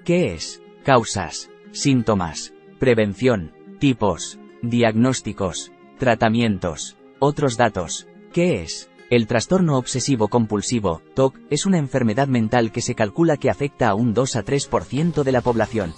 ¿Qué es? Causas, síntomas, prevención, tipos, diagnósticos, tratamientos. Otros datos. ¿Qué es? El trastorno obsesivo compulsivo, TOC, es una enfermedad mental que se calcula que afecta a un 2 a 3% de la población.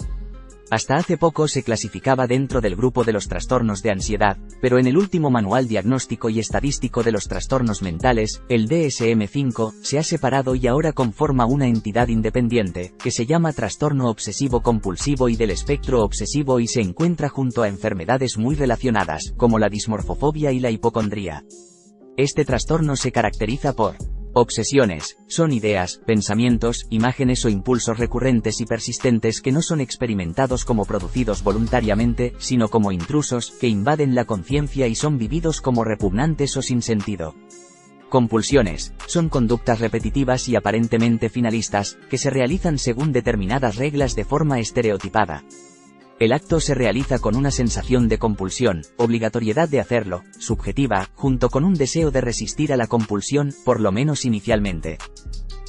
Hasta hace poco se clasificaba dentro del grupo de los trastornos de ansiedad, pero en el último Manual Diagnóstico y Estadístico de los Trastornos Mentales, el DSM-5, se ha separado y ahora conforma una entidad independiente, que se llama trastorno obsesivo compulsivo y del espectro obsesivo y se encuentra junto a enfermedades muy relacionadas, como la dismorfofobia y la hipocondría. Este trastorno se caracteriza por obsesiones, son ideas, pensamientos, imágenes o impulsos recurrentes y persistentes que no son experimentados como producidos voluntariamente, sino como intrusos, que invaden la conciencia y son vividos como repugnantes o sin sentido. Compulsiones, son conductas repetitivas y aparentemente finalistas, que se realizan según determinadas reglas de forma estereotipada. El acto se realiza con una sensación de compulsión, obligatoriedad de hacerlo, subjetiva, junto con un deseo de resistir a la compulsión, por lo menos inicialmente.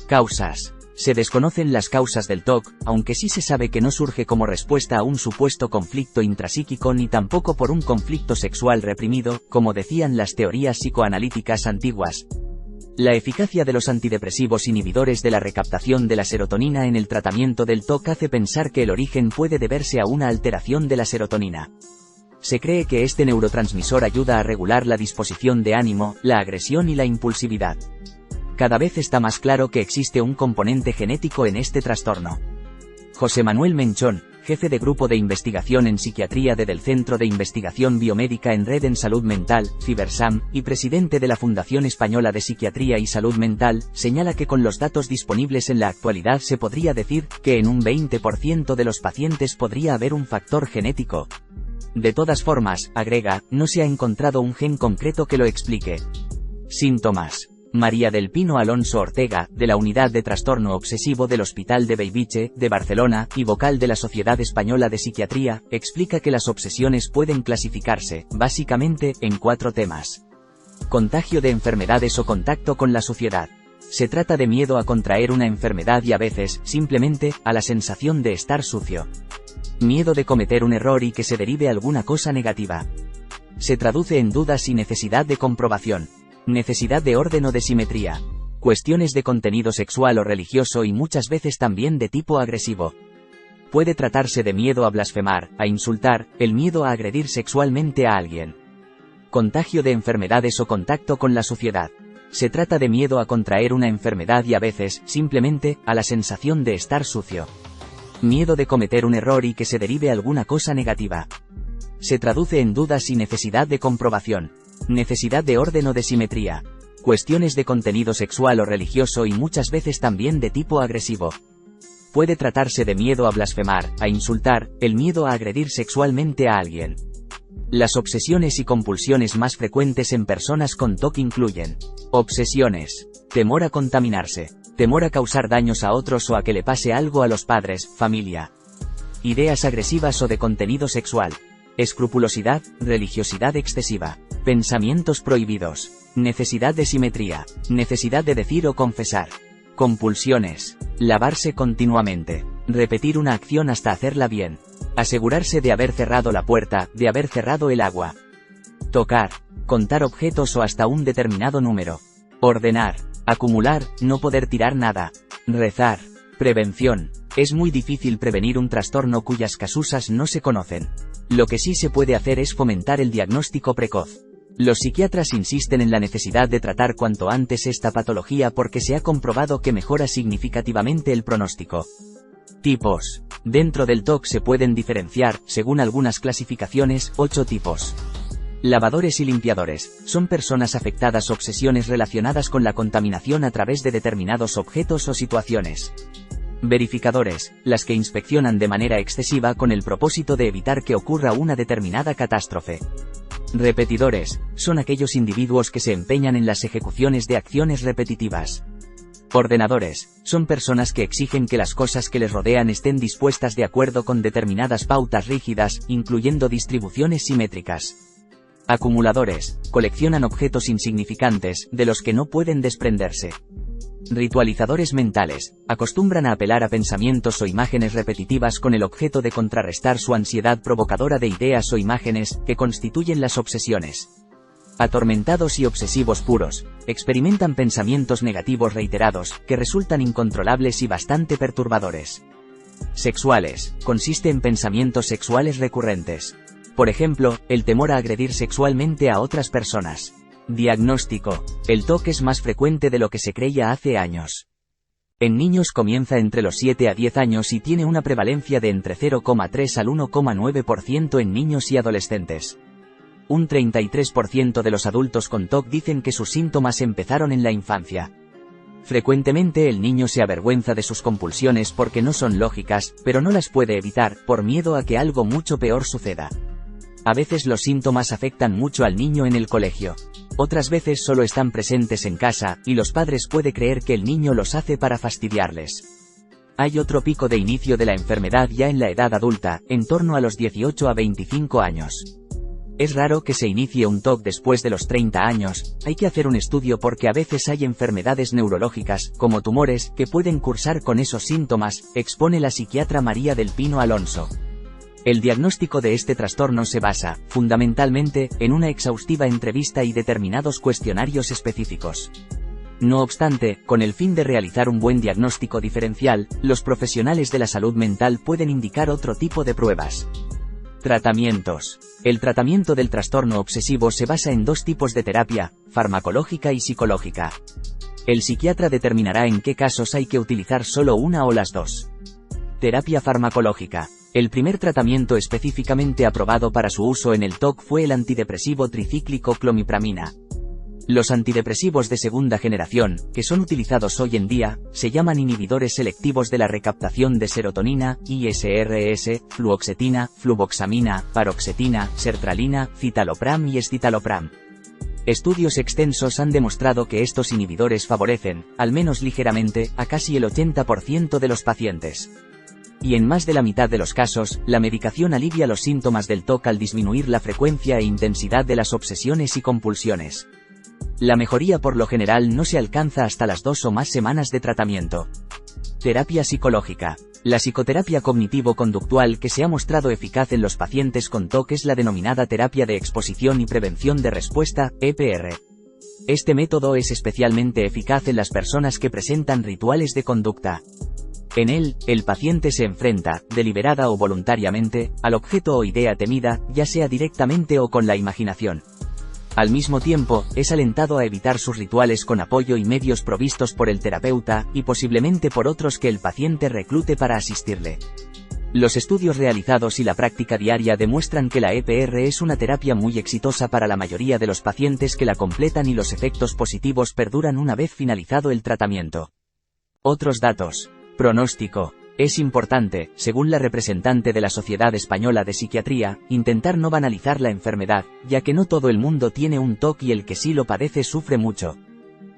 Causas. Se desconocen las causas del TOC, aunque sí se sabe que no surge como respuesta a un supuesto conflicto intrapsíquico ni tampoco por un conflicto sexual reprimido, como decían las teorías psicoanalíticas antiguas. La eficacia de los antidepresivos inhibidores de la recaptación de la serotonina en el tratamiento del TOC hace pensar que el origen puede deberse a una alteración de la serotonina. Se cree que este neurotransmisor ayuda a regular la disposición de ánimo, la agresión y la impulsividad. Cada vez está más claro que existe un componente genético en este trastorno. José Manuel Menchón, jefe de Grupo de Investigación en Psiquiatría del Centro de Investigación Biomédica en Red en Salud Mental, Cibersam, y presidente de la Fundación Española de Psiquiatría y Salud Mental, señala que con los datos disponibles en la actualidad se podría decir que en un 20% de los pacientes podría haber un factor genético. De todas formas, agrega, no se ha encontrado un gen concreto que lo explique. Síntomas. María del Pino Alonso Ortega, de la Unidad de Trastorno Obsesivo del Hospital de Bellvitge, de Barcelona, y vocal de la Sociedad Española de Psiquiatría, explica que las obsesiones pueden clasificarse, básicamente, en 4 temas. Contagio de enfermedades o contacto con la suciedad. Se trata de miedo a contraer una enfermedad y a veces, simplemente, a la sensación de estar sucio. Miedo de cometer un error y que se derive alguna cosa negativa. Se traduce en dudas y necesidad de comprobación. Necesidad de orden o de simetría. Cuestiones de contenido sexual o religioso y muchas veces también de tipo agresivo. Puede tratarse de miedo a blasfemar, a insultar, el miedo a agredir sexualmente a alguien. Contagio de enfermedades o contacto con la suciedad. Se trata de miedo a contraer una enfermedad y a veces, simplemente, a la sensación de estar sucio. Miedo de cometer un error y que se derive alguna cosa negativa. Se traduce en dudas y necesidad de comprobación. Necesidad de orden o de simetría. Cuestiones de contenido sexual o religioso y muchas veces también de tipo agresivo. Puede tratarse de miedo a blasfemar, a insultar, el miedo a agredir sexualmente a alguien. Las obsesiones y compulsiones más frecuentes en personas con TOC incluyen: obsesiones, temor a contaminarse, temor a causar daños a otros o a que le pase algo a los padres, familia. Ideas agresivas o de contenido sexual. Escrupulosidad, religiosidad excesiva. Pensamientos prohibidos. Necesidad de simetría. Necesidad de decir o confesar. Compulsiones. Lavarse continuamente. Repetir una acción hasta hacerla bien. Asegurarse de haber cerrado la puerta, de haber cerrado el agua. Tocar. Contar objetos o hasta un determinado número. Ordenar. Acumular, no poder tirar nada. Rezar. Prevención. Es muy difícil prevenir un trastorno cuyas causas no se conocen. Lo que sí se puede hacer es fomentar el diagnóstico precoz. Los psiquiatras insisten en la necesidad de tratar cuanto antes esta patología porque se ha comprobado que mejora significativamente el pronóstico. Tipos. Dentro del TOC se pueden diferenciar, según algunas clasificaciones, 8 tipos. Lavadores y limpiadores. Son personas afectadas obsesiones relacionadas con la contaminación a través de determinados objetos o situaciones. Verificadores, las que inspeccionan de manera excesiva con el propósito de evitar que ocurra una determinada catástrofe. Repetidores, son aquellos individuos que se empeñan en las ejecuciones de acciones repetitivas. Ordenadores, son personas que exigen que las cosas que les rodean estén dispuestas de acuerdo con determinadas pautas rígidas, incluyendo distribuciones simétricas. Acumuladores, coleccionan objetos insignificantes, de los que no pueden desprenderse. Ritualizadores mentales, acostumbran a apelar a pensamientos o imágenes repetitivas con el objeto de contrarrestar su ansiedad provocadora de ideas o imágenes, que constituyen las obsesiones. Atormentados y obsesivos puros, experimentan pensamientos negativos reiterados, que resultan incontrolables y bastante perturbadores. Sexuales, consiste en pensamientos sexuales recurrentes. Por ejemplo, el temor a agredir sexualmente a otras personas. Diagnóstico. El TOC es más frecuente de lo que se creía hace años. En niños comienza entre los 7 a 10 años y tiene una prevalencia de entre 0,3 al 1,9% en niños y adolescentes. Un 33% de los adultos con TOC dicen que sus síntomas empezaron en la infancia. Frecuentemente el niño se avergüenza de sus compulsiones porque no son lógicas, pero no las puede evitar, por miedo a que algo mucho peor suceda. A veces los síntomas afectan mucho al niño en el colegio. Otras veces solo están presentes en casa, y los padres pueden creer que el niño los hace para fastidiarles. Hay otro pico de inicio de la enfermedad ya en la edad adulta, en torno a los 18 a 25 años. Es raro que se inicie un TOC después de los 30 años, hay que hacer un estudio porque a veces hay enfermedades neurológicas, como tumores, que pueden cursar con esos síntomas, expone la psiquiatra María del Pino Alonso. El diagnóstico de este trastorno se basa, fundamentalmente, en una exhaustiva entrevista y determinados cuestionarios específicos. No obstante, con el fin de realizar un buen diagnóstico diferencial, los profesionales de la salud mental pueden indicar otro tipo de pruebas. Tratamientos. El tratamiento del trastorno obsesivo se basa en dos tipos de terapia, farmacológica y psicológica. El psiquiatra determinará en qué casos hay que utilizar solo una o las dos. Terapia farmacológica. El primer tratamiento específicamente aprobado para su uso en el TOC fue el antidepresivo tricíclico clomipramina. Los antidepresivos de segunda generación, que son utilizados hoy en día, se llaman inhibidores selectivos de la recaptación de serotonina, ISRS, fluoxetina, fluvoxamina, paroxetina, sertralina, citalopram y escitalopram. Estudios extensos han demostrado que estos inhibidores favorecen, al menos ligeramente, a casi el 80% de los pacientes. Y en más de la mitad de los casos, la medicación alivia los síntomas del TOC al disminuir la frecuencia e intensidad de las obsesiones y compulsiones. La mejoría por lo general no se alcanza hasta las 2 o más semanas de tratamiento. Terapia psicológica. La psicoterapia cognitivo-conductual que se ha mostrado eficaz en los pacientes con TOC es la denominada terapia de exposición y prevención de respuesta, EPR. Este método es especialmente eficaz en las personas que presentan rituales de conducta. En él, el paciente se enfrenta, deliberada o voluntariamente, al objeto o idea temida, ya sea directamente o con la imaginación. Al mismo tiempo, es alentado a evitar sus rituales con apoyo y medios provistos por el terapeuta, y posiblemente por otros que el paciente reclute para asistirle. Los estudios realizados y la práctica diaria demuestran que la EPR es una terapia muy exitosa para la mayoría de los pacientes que la completan y los efectos positivos perduran una vez finalizado el tratamiento. Otros datos. Pronóstico. Es importante, según la representante de la Sociedad Española de Psiquiatría, intentar no banalizar la enfermedad, ya que no todo el mundo tiene un TOC y el que sí lo padece sufre mucho.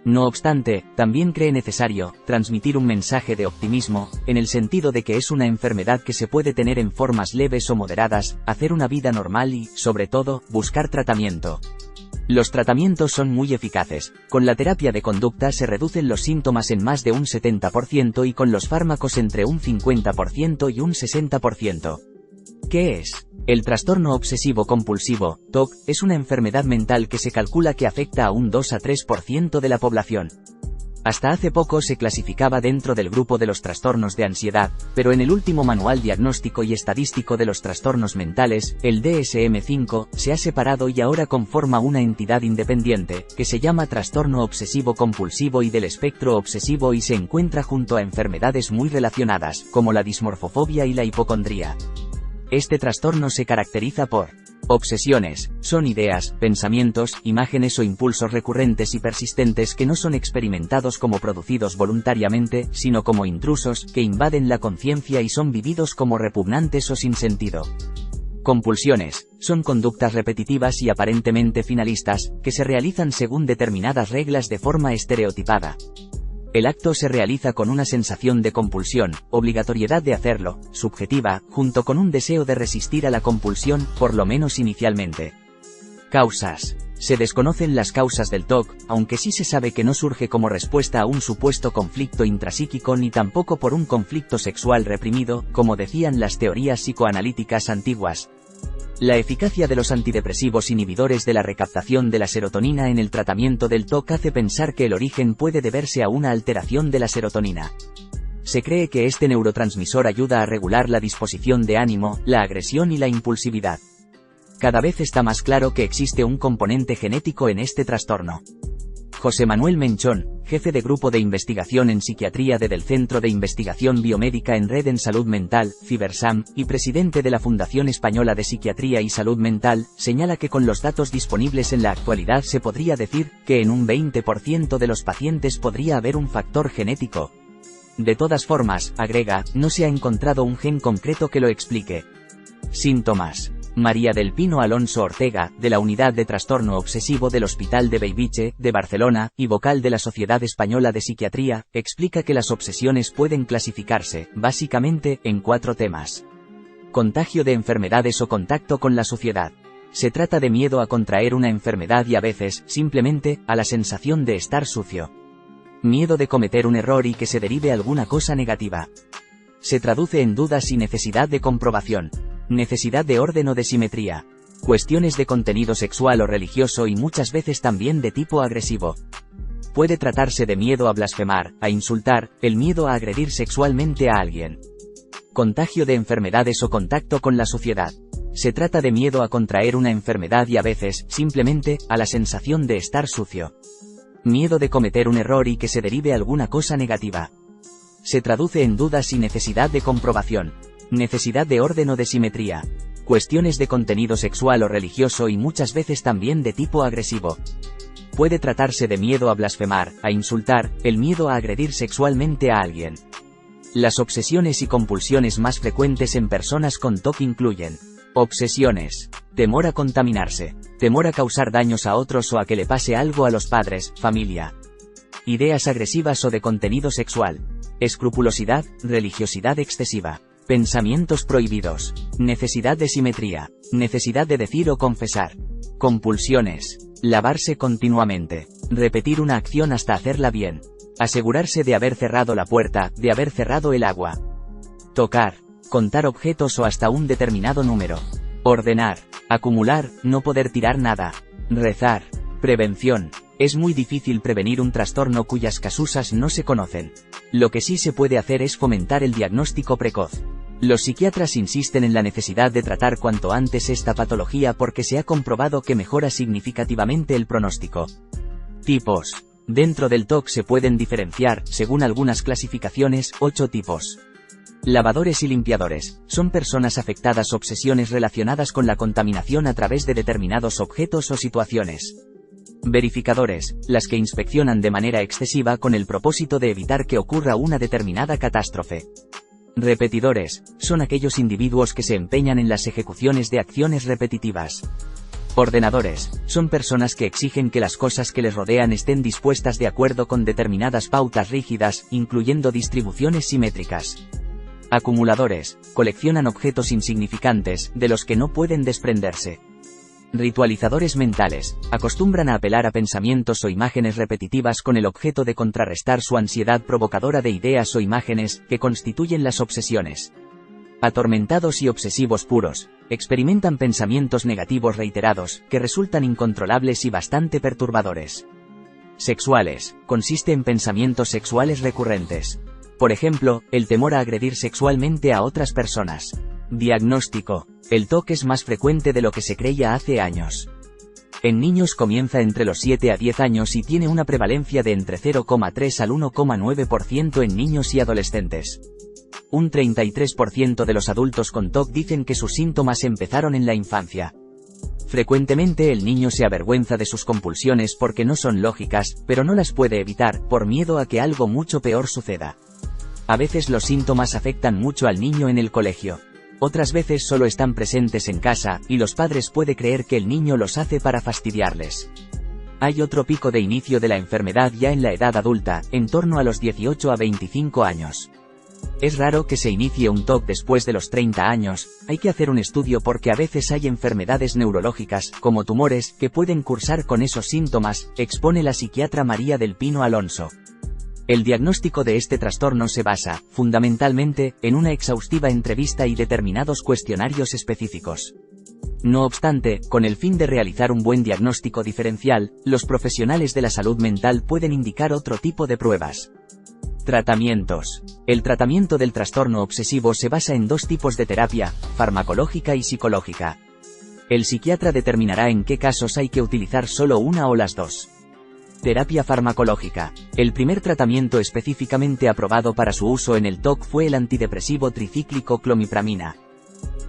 No obstante, también cree necesario transmitir un mensaje de optimismo, en el sentido de que es una enfermedad que se puede tener en formas leves o moderadas, hacer una vida normal y, sobre todo, buscar tratamiento. Los tratamientos son muy eficaces. Con la terapia de conducta se reducen los síntomas en más de un 70% y con los fármacos entre un 50% y un 60%. ¿Qué es? El trastorno obsesivo-compulsivo, TOC, es una enfermedad mental que se calcula que afecta a un 2 a 3% de la población. Hasta hace poco se clasificaba dentro del grupo de los trastornos de ansiedad, pero en el último Manual Diagnóstico y Estadístico de los Trastornos Mentales, el DSM-5, se ha separado y ahora conforma una entidad independiente, que se llama trastorno obsesivo-compulsivo y del espectro obsesivo y se encuentra junto a enfermedades muy relacionadas, como la dismorfofobia y la hipocondría. Este trastorno se caracteriza por obsesiones. Son ideas, pensamientos, imágenes o impulsos recurrentes y persistentes que no son experimentados como producidos voluntariamente, sino como intrusos, que invaden la conciencia y son vividos como repugnantes o sin sentido. Compulsiones. Son conductas repetitivas y aparentemente finalistas, que se realizan según determinadas reglas de forma estereotipada. El acto se realiza con una sensación de compulsión, obligatoriedad de hacerlo, subjetiva, junto con un deseo de resistir a la compulsión, por lo menos inicialmente. Causas. Se desconocen las causas del TOC, aunque sí se sabe que no surge como respuesta a un supuesto conflicto intrapsíquico ni tampoco por un conflicto sexual reprimido, como decían las teorías psicoanalíticas antiguas. La eficacia de los antidepresivos inhibidores de la recaptación de la serotonina en el tratamiento del TOC hace pensar que el origen puede deberse a una alteración de la serotonina. Se cree que este neurotransmisor ayuda a regular la disposición de ánimo, la agresión y la impulsividad. Cada vez está más claro que existe un componente genético en este trastorno. José Manuel Menchón, jefe de Grupo de Investigación en Psiquiatría del Centro de Investigación Biomédica en Red en Salud Mental, Fibersam, y presidente de la Fundación Española de Psiquiatría y Salud Mental, señala que con los datos disponibles en la actualidad se podría decir que en un 20% de los pacientes podría haber un factor genético. De todas formas, agrega, no se ha encontrado un gen concreto que lo explique. Síntomas. María del Pino Alonso Ortega, de la Unidad de Trastorno Obsesivo del Hospital de Bellvitge, de Barcelona, y vocal de la Sociedad Española de Psiquiatría, explica que las obsesiones pueden clasificarse, básicamente, en 4 temas. Contagio de enfermedades o contacto con la suciedad. Se trata de miedo a contraer una enfermedad y a veces, simplemente, a la sensación de estar sucio. Miedo de cometer un error y que se derive alguna cosa negativa. Se traduce en dudas y necesidad de comprobación. Necesidad de orden o de simetría. Cuestiones de contenido sexual o religioso y muchas veces también de tipo agresivo. Puede tratarse de miedo a blasfemar, a insultar, el miedo a agredir sexualmente a alguien. Contagio de enfermedades o contacto con la suciedad. Se trata de miedo a contraer una enfermedad y a veces, simplemente, a la sensación de estar sucio. Miedo de cometer un error y que se derive alguna cosa negativa. Se traduce en dudas y necesidad de comprobación. Necesidad de orden o de simetría. Cuestiones de contenido sexual o religioso y muchas veces también de tipo agresivo. Puede tratarse de miedo a blasfemar, a insultar, el miedo a agredir sexualmente a alguien. Las obsesiones y compulsiones más frecuentes en personas con TOC incluyen: obsesiones, temor a contaminarse, temor a causar daños a otros o a que le pase algo a los padres, familia. Ideas agresivas o de contenido sexual. Escrupulosidad, religiosidad excesiva. Pensamientos prohibidos. Necesidad de simetría. Necesidad de decir o confesar. Compulsiones. Lavarse continuamente. Repetir una acción hasta hacerla bien. Asegurarse de haber cerrado la puerta, de haber cerrado el agua. Tocar. Contar objetos o hasta un determinado número. Ordenar. Acumular, no poder tirar nada. Rezar. Prevención. Es muy difícil prevenir un trastorno cuyas causas no se conocen. Lo que sí se puede hacer es fomentar el diagnóstico precoz. Los psiquiatras insisten en la necesidad de tratar cuanto antes esta patología porque se ha comprobado que mejora significativamente el pronóstico. Tipos. Dentro del TOC se pueden diferenciar, según algunas clasificaciones, 8 tipos. Lavadores y limpiadores. Son personas afectadas obsesiones relacionadas con la contaminación a través de determinados objetos o situaciones. Verificadores, las que inspeccionan de manera excesiva con el propósito de evitar que ocurra una determinada catástrofe. Repetidores, son aquellos individuos que se empeñan en las ejecuciones de acciones repetitivas. Ordenadores, son personas que exigen que las cosas que les rodean estén dispuestas de acuerdo con determinadas pautas rígidas, incluyendo distribuciones simétricas. Acumuladores, coleccionan objetos insignificantes, de los que no pueden desprenderse. Ritualizadores mentales, acostumbran a apelar a pensamientos o imágenes repetitivas con el objeto de contrarrestar su ansiedad provocadora de ideas o imágenes, que constituyen las obsesiones. Atormentados y obsesivos puros, experimentan pensamientos negativos reiterados, que resultan incontrolables y bastante perturbadores. Sexuales, consiste en pensamientos sexuales recurrentes. Por ejemplo, el temor a agredir sexualmente a otras personas. Diagnóstico. El TOC es más frecuente de lo que se creía hace años. En niños comienza entre los 7 a 10 años y tiene una prevalencia de entre 0,3 al 1,9% en niños y adolescentes. Un 33% de los adultos con TOC dicen que sus síntomas empezaron en la infancia. Frecuentemente el niño se avergüenza de sus compulsiones porque no son lógicas, pero no las puede evitar, por miedo a que algo mucho peor suceda. A veces los síntomas afectan mucho al niño en el colegio. Otras veces solo están presentes en casa, y los padres pueden creer que el niño los hace para fastidiarles. Hay otro pico de inicio de la enfermedad ya en la edad adulta, en torno a los 18 a 25 años. Es raro que se inicie un TOC después de los 30 años, hay que hacer un estudio porque a veces hay enfermedades neurológicas, como tumores, que pueden cursar con esos síntomas, expone la psiquiatra María del Pino Alonso. El diagnóstico de este trastorno se basa, fundamentalmente, en una exhaustiva entrevista y determinados cuestionarios específicos. No obstante, con el fin de realizar un buen diagnóstico diferencial, los profesionales de la salud mental pueden indicar otro tipo de pruebas. Tratamientos. El tratamiento del trastorno obsesivo se basa en dos tipos de terapia, farmacológica y psicológica. El psiquiatra determinará en qué casos hay que utilizar solo una o las dos. Terapia farmacológica. El primer tratamiento específicamente aprobado para su uso en el TOC fue el antidepresivo tricíclico clomipramina.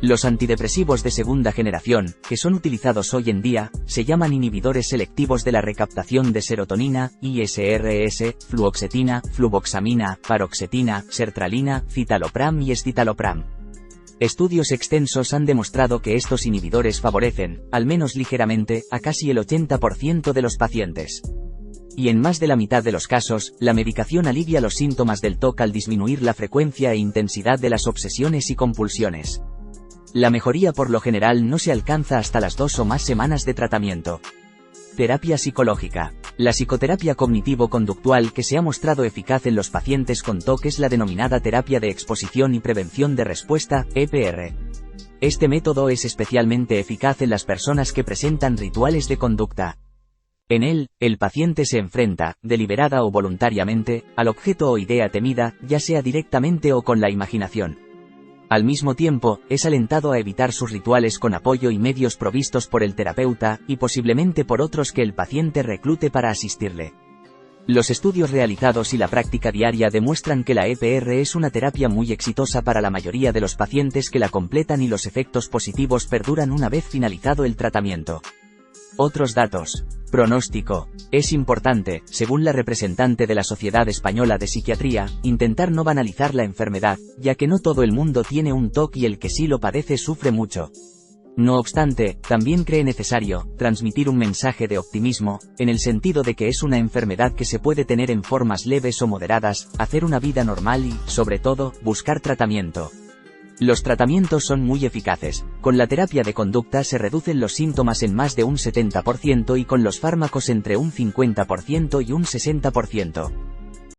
Los antidepresivos de segunda generación, que son utilizados hoy en día, se llaman inhibidores selectivos de la recaptación de serotonina, ISRS, fluoxetina, fluvoxamina, paroxetina, sertralina, citalopram y escitalopram. Estudios extensos han demostrado que estos inhibidores favorecen, al menos ligeramente, a casi el 80% de los pacientes. Y en más de la mitad de los casos, la medicación alivia los síntomas del TOC al disminuir la frecuencia e intensidad de las obsesiones y compulsiones. La mejoría por lo general no se alcanza hasta las 2 o más semanas de tratamiento. Terapia psicológica. La psicoterapia cognitivo-conductual que se ha mostrado eficaz en los pacientes con TOC es la denominada terapia de exposición y prevención de respuesta, EPR. Este método es especialmente eficaz en las personas que presentan rituales de conducta. En él, el paciente se enfrenta, deliberada o voluntariamente, al objeto o idea temida, ya sea directamente o con la imaginación. Al mismo tiempo, es alentado a evitar sus rituales con apoyo y medios provistos por el terapeuta, y posiblemente por otros que el paciente reclute para asistirle. Los estudios realizados y la práctica diaria demuestran que la EPR es una terapia muy exitosa para la mayoría de los pacientes que la completan y los efectos positivos perduran una vez finalizado el tratamiento. Otros datos. Pronóstico. Es importante, según la representante de la Sociedad Española de Psiquiatría, intentar no banalizar la enfermedad, ya que no todo el mundo tiene un TOC y el que sí lo padece sufre mucho. No obstante, también cree necesario transmitir un mensaje de optimismo, en el sentido de que es una enfermedad que se puede tener en formas leves o moderadas, hacer una vida normal y, sobre todo, buscar tratamiento. Los tratamientos son muy eficaces. Con la terapia de conducta se reducen los síntomas en más de un 70% y con los fármacos entre un 50% y un 60%.